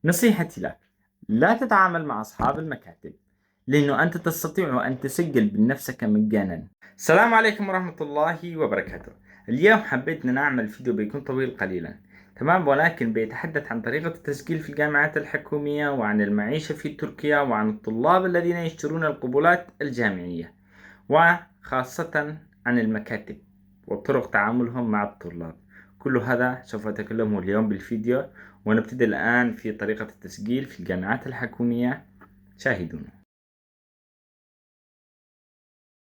نصيحتي لك: لا تتعامل مع أصحاب المكاتب، لأنه أنت تستطيع أن تسجل بنفسك مجانا. السلام عليكم ورحمة الله وبركاته. اليوم حبيت أن نعمل فيديو بيكون طويل قليلا، تمام، ولكن بيتحدث عن طريقة التسجيل في الجامعات الحكومية، وعن المعيشة في تركيا، وعن الطلاب الذين يشترون القبولات الجامعية، وخاصة عن المكاتب وطرق تعاملهم مع الطلاب. كل هذا سوف أتكلمه اليوم بالفيديو، ونبتدي الآن في طريقة التسجيل في الجامعات الحكومية. شاهدونا.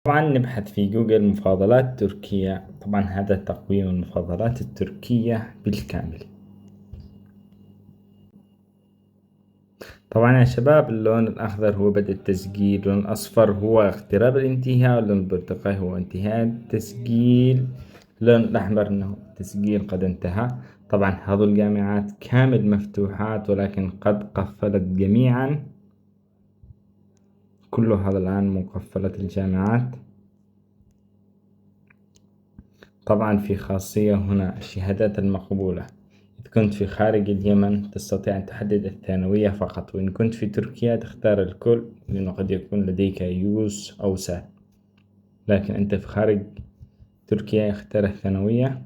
طبعا نبحث في جوجل مفاضلات تركيا. طبعا هذا تقويم المفاضلات التركية بالكامل. طبعا يا شباب، اللون الأخضر هو بدء التسجيل، اللون الأصفر هو اقتراب الانتهاء، اللون البرتقالي هو انتهاء التسجيل، اللون الأحمر أنه التسجيل قد انتهى. طبعا هذه الجامعات كامل مفتوحات، ولكن قد قفلت جميعا. كل هذا الآن مقفلة الجامعات. طبعا في خاصية هنا: الشهادات المقبولة. إذا كنت في خارج اليمن تستطيع أن تحدد الثانوية فقط، وإن كنت في تركيا تختار الكل، لأنه قد يكون لديك يوس أو سات. لكن أنت في خارج تركيا اختار الثانوية.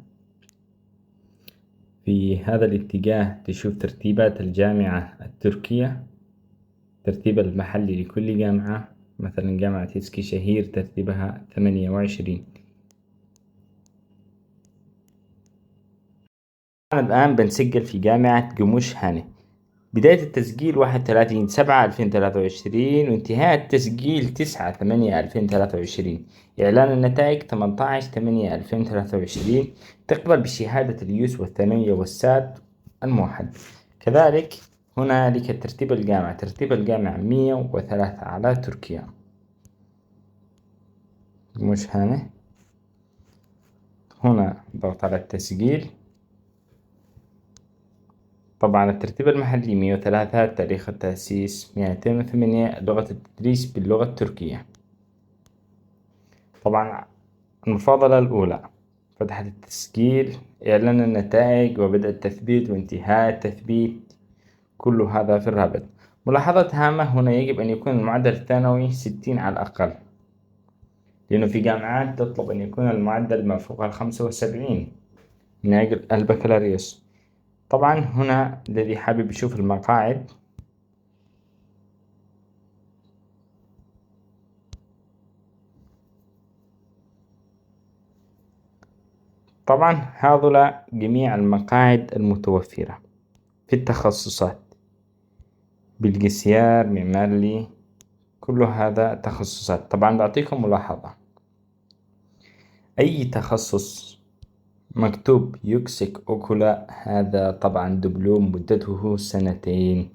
في هذا الاتجاه تشوف ترتيبات الجامعة التركية، ترتيب المحلي لكل جامعة. مثلا جامعة إسكيشهير ترتيبها 28. الآن بنسجل في جامعة جموش هاني. بداية التسجيل 31/7/2023، وانتهاء التسجيل 9/8/2023. إعلان النتائج 18/8/2023. تقبل بشهادة اليوس والثانوية والسات الموحد. كذلك هنالك ترتيب الجامعة. ترتيب الجامعة 103 على تركيا. مش هنا. هنا ضغط على التسجيل. طبعا الترتيب المحلي 103. تاريخ التأسيس 208. لغة التدريس باللغة التركية. طبعا المفاضلة الأولى: فتحة التسجيل، إعلان النتائج، وبدء التثبيت، وانتهاء التثبيت. كل هذا في الرابط. ملاحظة هامة هنا: يجب أن يكون المعدل الثانوي 60 على الأقل، لأنه في جامعات تطلب أن يكون المعدل ما فوق 75 من أجل البكالوريوس. طبعا هنا الذي حابب يشوف المقاعد، طبعا هذولا جميع المقاعد المتوفرة في التخصصات: بالجسيار، معماري، كل هذا تخصصات. طبعا بعطيكم ملاحظة: أي تخصص مكتوب يكسك أوكولا هذا طبعا دبلوم مدته 2 سنين.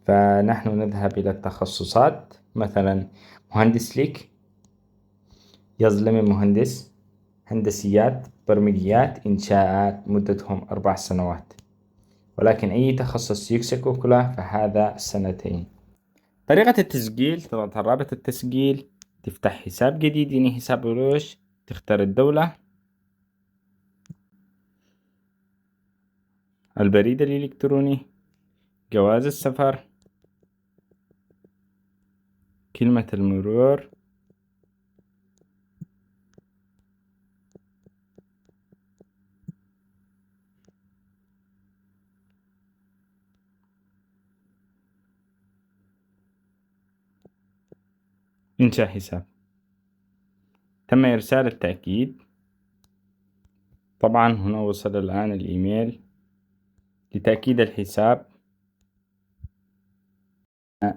فنحن نذهب إلى التخصصات، مثلا مهندس ليك، يظلمي مهندس، هندسيات، برمجيات، إنشاءات، مدتهم 4 سنوات. ولكن أي تخصص يكسك أوكولا فهذا 2 سنين. طريقة التسجيل: تضغط على رابط التسجيل، تفتح حساب جديد يعني حساب قروش، تختار الدولة، البريد الإلكتروني، جواز السفر، كلمة المرور، إنشاء حساب. تم إرسال التأكيد. طبعا هنا وصل الآن الإيميل لتأكيد الحساب.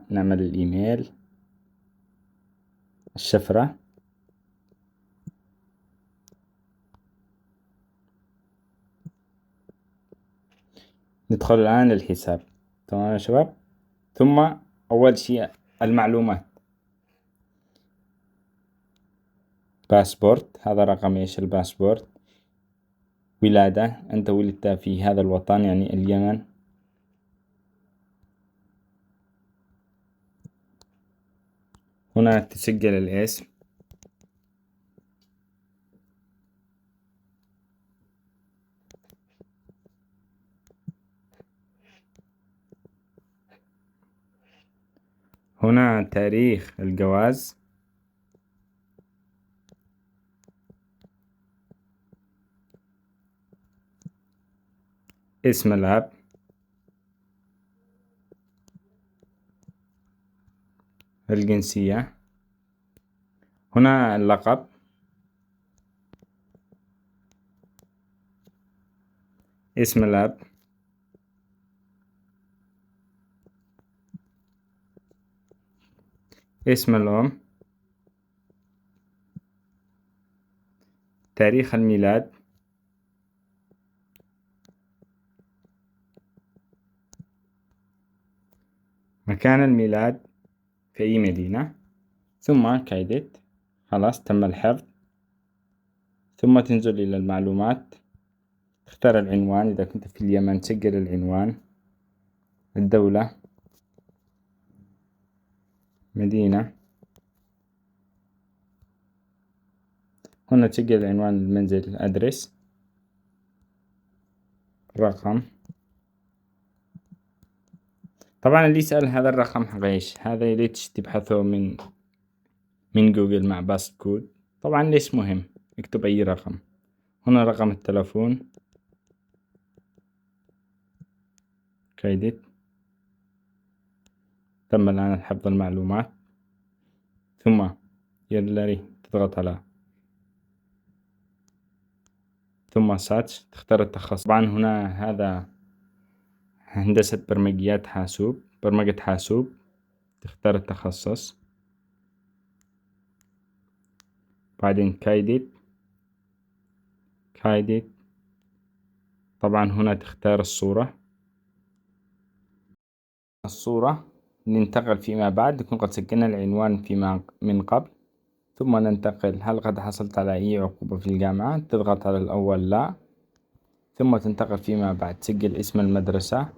نعمل الإيميل، الشفرة، ندخل الآن للحساب. تمام يا شباب. ثم أول شيء المعلومات: باسبورت، هذا رقم إيش الباسبورت. ولادة، أنت ولدت في هذا الوطن يعني اليمن. هنا تسجل الاسم. هنا تاريخ الجواز، اسم الأب، الجنسية، هنا اللقب، اسم الأب، اسم الأم، تاريخ الميلاد، مكان الميلاد في أي مدينة، ثم كايدت. خلاص تم الحفظ. ثم تنزل إلى المعلومات، تختار العنوان، إذا كنت في اليمن تسجل العنوان، الدولة، مدينة، هنا تسجل عنوان المنزل أدرس، رقم. طبعا اللي يسأل هذا الرقم حق إيش، هذا يريد تبحثه من جوجل مع باست كود. طبعا ليش مهم، اكتب أي رقم. هنا رقم التلفون، كايدت. تم الآن حفظ المعلومات. ثم يلري تضغط على ثم ساتش، تختار التخصص. طبعا هنا هذا هندسة برمجيات حاسوب، برمجة حاسوب، تختار التخصص. بعدين كايدت. طبعا هنا تختار الصورة ننتقل فيما بعد، نكون قد سجلنا العنوان فيما من قبل. ثم ننتقل، هل قد حصلت على أي عقوبة في الجامعة؟ تضغط على الأول لا. ثم تنتقل فيما بعد، تسجل اسم المدرسة،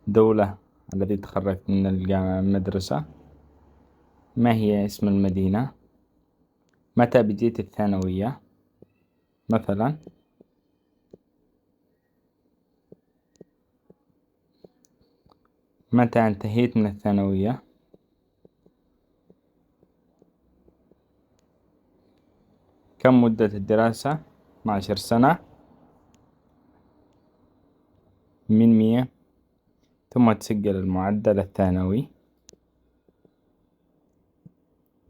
دولة التي تخرجت من الجامعة المدرسة، ما هي اسم المدينة، متى بديت الثانوية مثلا، متى انتهيت من الثانوية، كم مدة الدراسة، 12 سنة من 100. ثم تسجل المعدل الثانوي.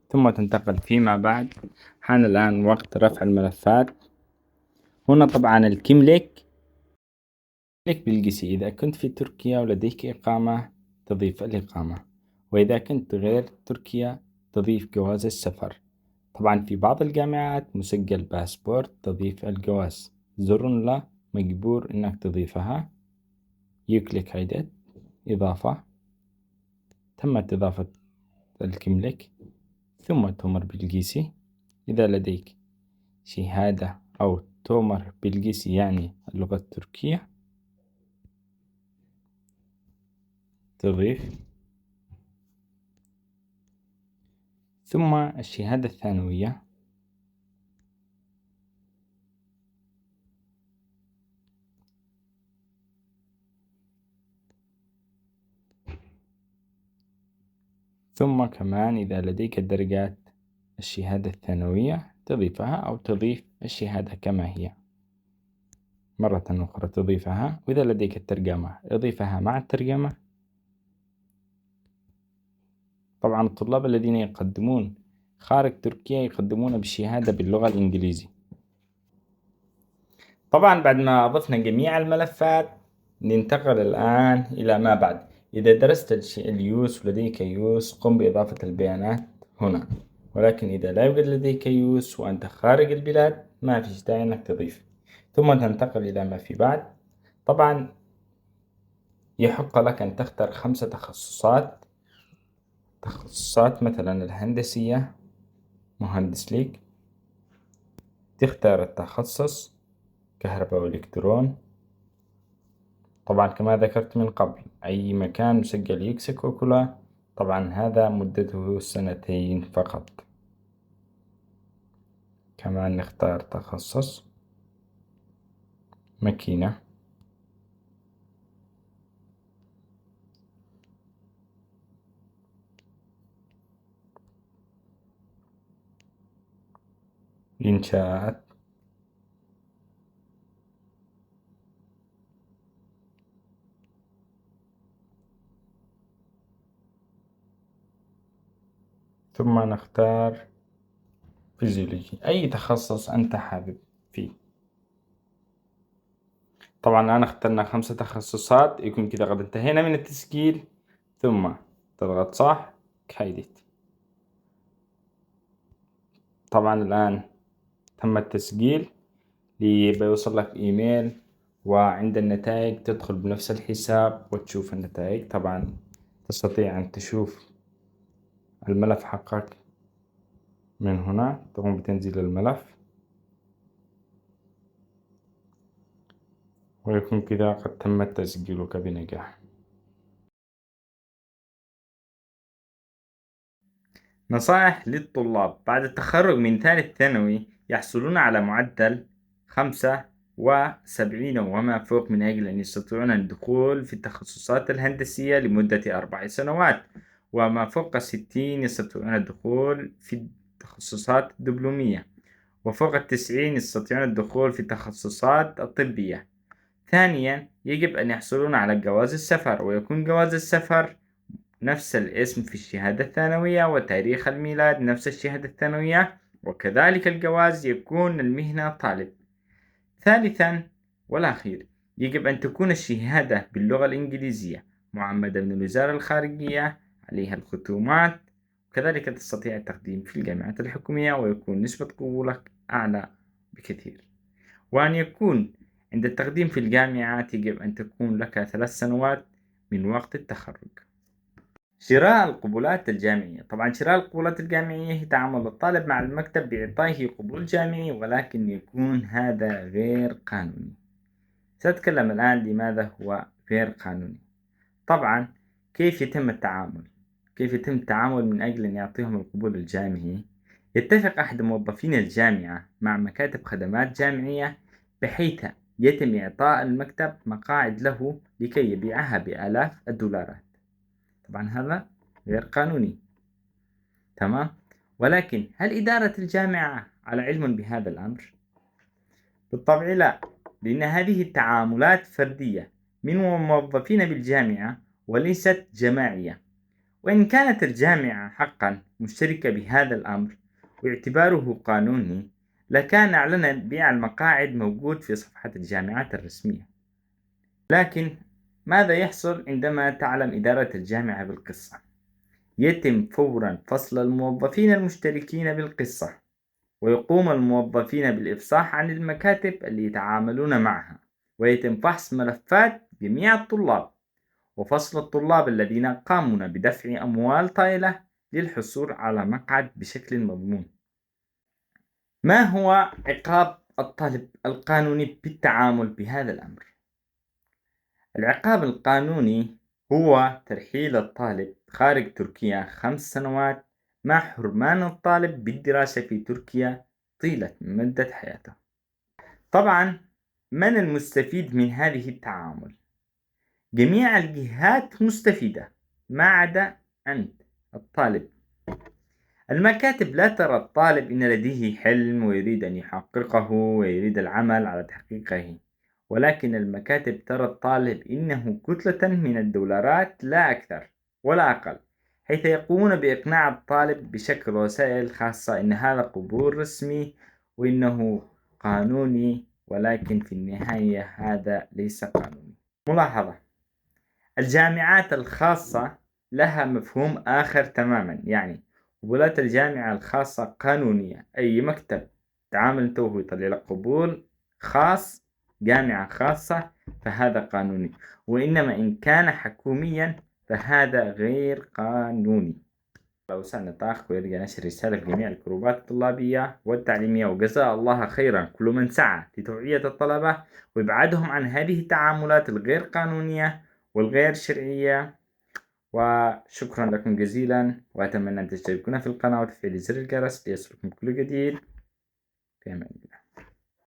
ثم تنتقل فيما بعد. حان الآن وقت رفع الملفات. هنا طبعا الكيمليك بالقسي، إذا كنت في تركيا ولديك إقامة تضيف الإقامة، وإذا كنت غير تركيا تضيف جواز السفر. طبعا في بعض الجامعات مسجل باسبورت تضيف الجواز، زر لا مجبور إنك تضيفها. يكليك عدد إضافة. تمت إضافة الكيمليك. ثم تؤمر بالقيسي. إذا لديك شهادة أو تؤمر بالقيسي يعني اللغة التركية تضيف. ثم الشهادة الثانوية. ثم كمان إذا لديك درجات الشهادة الثانوية تضيفها، أو تضيف الشهادة كما هي مرة أخرى تضيفها. وإذا لديك الترجمة اضيفها مع الترجمة. طبعا الطلاب الذين يقدمون خارج تركيا يقدمون بالشهادة باللغة الإنجليزية. طبعا بعد ما أضفنا جميع الملفات ننتقل الآن إلى ما بعد. إذا درست اليوس ولديك يوس قم بإضافة البيانات هنا، ولكن إذا لا يوجد لديك يوس وأنت خارج البلاد ما فيش داعي أنك تضيف. ثم تنتقل إلى ما في بعد. طبعا يحق لك أن تختار 5 تخصصات مثلا الهندسية، مهندس ليك، تختار التخصص كهرباء وإلكترون. طبعا كما ذكرت من قبل أي مكان مسجل يكسك وكلا. طبعا هذا مدته 2 فقط. كمان نختار تخصص ماكينة. إنشاءات. ثم نختار فيزيولوجي، أي تخصص أنت حابب فيه. طبعا الآن اخترنا 5 تخصصات، يكون كذا قد انتهينا من التسجيل. ثم تضغط صح كايدت. طبعا الآن تم التسجيل، بيوصل لك إيميل، وعند النتائج تدخل بنفس الحساب وتشوف النتائج. طبعا تستطيع أن تشوف الملف حقك من هنا، تقوم بتنزيل الملف ويكون كذا قد تم تسجيلك بنجاح. نصائح للطلاب بعد التخرج من ثالث ثانوي يحصلون على معدل 75 وما فوق من أجل أن يستطيعون الدخول في التخصصات الهندسية لمدة 4 سنوات، وما فوق 60 يستطيعون الدخول في التخصصات الدبلومية، وفوق 90 يستطيعون الدخول في التخصصات الطبية. ثانيا، يجب أن يحصلون على جواز السفر، ويكون جواز السفر نفس الاسم في الشهادة الثانوية، وتاريخ الميلاد نفس الشهادة الثانوية، وكذلك الجواز يكون المهنة طالب. ثالثا والأخير، يجب أن تكون الشهادة باللغة الإنجليزية معمدة من الوزارة الخارجية عليها الختومات، وكذلك تستطيع التقديم في الجامعات الحكومية ويكون نسبة قبولك أعلى بكثير. وأن يكون عند التقديم في الجامعات يجب أن تكون لك 3 سنوات من وقت التخرج. شراء القبولات الجامعية. طبعا شراء القبولات الجامعية هي تعامل الطالب مع المكتب بإعطائه قبول جامعي، ولكن يكون هذا غير قانوني. سأتكلم الآن لماذا هو غير قانوني. طبعا كيف يتم التعامل من أجل أن يعطيهم القبول الجامعي. يتفق أحد موظفين الجامعة مع مكاتب خدمات جامعية بحيث يتم إعطاء المكتب مقاعد له لكي يبيعها بآلاف الدولارات. طبعا هذا غير قانوني، تمام. ولكن هل إدارة الجامعة على علم بهذا الأمر؟ بالطبع لا، لأن هذه التعاملات فردية من موظفين بالجامعة وليست جماعية. وإن كانت الجامعة حقا مشتركة بهذا الأمر واعتباره قانوني، لكان أعلن بيع المقاعد موجود في صفحة الجامعات الرسمية. لكن ماذا يحصل عندما تعلم إدارة الجامعة بالقصة؟ يتم فورا فصل الموظفين المشتركين بالقصة، ويقوم الموظفين بالإفصاح عن المكاتب اللي يتعاملون معها، ويتم فحص ملفات جميع الطلاب، وفصل الطلاب الذين قاموا بدفع أموال طائلة للحصول على مقعد بشكل مضمون. ما هو عقاب الطالب القانوني بالتعامل بهذا الأمر؟ العقاب القانوني هو ترحيل الطالب خارج تركيا 5 سنوات مع حرمان الطالب بالدراسة في تركيا طيلة مدة حياته. طبعا من المستفيد من هذه التعامل؟ جميع الجهات مستفيدة ما عدا أنت الطالب. المكاتب لا ترى الطالب إن لديه حلم ويريد أن يحققه ويريد العمل على تحقيقه، ولكن المكاتب ترى الطالب إنه كتلة من الدولارات لا أكثر ولا أقل، حيث يقومون بإقناع الطالب بشكل وسائل خاصة إن هذا قبول رسمي وإنه قانوني، ولكن في النهاية هذا ليس قانوني. ملاحظة: الجامعات الخاصة لها مفهوم آخر تماما، يعني قبولات الجامعة الخاصة قانونية. أي مكتب تعامل أنت وهو يطلع لك قبول خاص جامعة خاصة فهذا قانوني، وإنما إن كان حكوميا فهذا غير قانوني. لو وسع نطاق ويرجى نشر رسالة في جميع الجروبات الطلابية والتعليمية، وجزاء الله خيرا كل من سعى لتوعية الطلبة وإبعادهم عن هذه التعاملات الغير قانونية والغير شرعية. وشكرا لكم جزيلا، وأتمنى أن تشتركون في القناة وتفعيل زر الجرس ليصلكم كل جديد. في أمان الله.